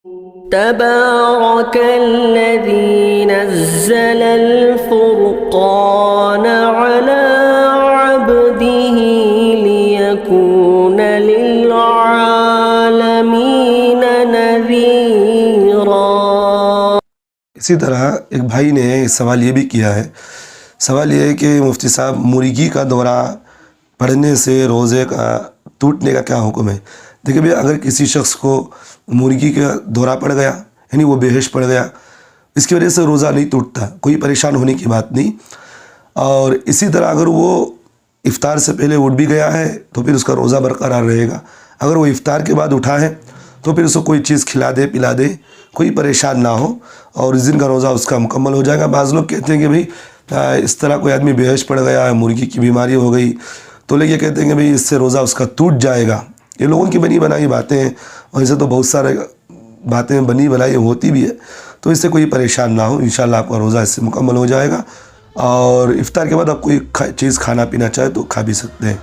تبارك الذي نزل الفرقان على عبده ليكون للعالمين نذيرا۔ اسی طرح ایک بھائی نے سوال یہ بھی کیا ہے، سوال یہ ہے کہ مفتی صاحب مرغی کا دورہ پڑنے سے روزے کا ٹوٹنے کا کیا حکم ہے؟ دیکھیں بھئی، اگر کسی شخص کو مرغی کا دورہ پڑ گیا، یعنی وہ بے ہوش پڑ گیا، اس کی وجہ سے روزہ نہیں ٹوٹتا، کوئی پریشان ہونے کی بات نہیں۔ اور اسی طرح اگر وہ افطار سے پہلے اٹھ بھی گیا ہے تو پھر اس کا روزہ برقرار رہے گا۔ اگر وہ افطار کے بعد اٹھا ہے تو پھر اس کو کوئی چیز کھلا دے پلا دے، کوئی پریشان نہ ہو، اور اس دن کا روزہ اس کا مکمل ہو جائے گا۔ بعض لوگ کہتے ہیں کہ بھئی اس طرح کوئی آدمی بے ہوش پڑ گیا ہے، مرغی کی بیماری ہو گئی، تو لوگ یہ کہتے ہیں کہ بھئی اس سے روزہ اس کا ٹوٹ جائے گا۔ یہ لوگوں کی بنی بنائی باتیں ہیں، اور اسے تو بہت سارے باتیں بنی بنائی ہوتی بھی ہے، تو اس سے کوئی پریشان نہ ہو، انشاءاللہ آپ کا روزہ اس سے مکمل ہو جائے گا۔ اور افطار کے بعد آپ کوئی چیز کھانا پینا چاہے تو کھا بھی سکتے ہیں۔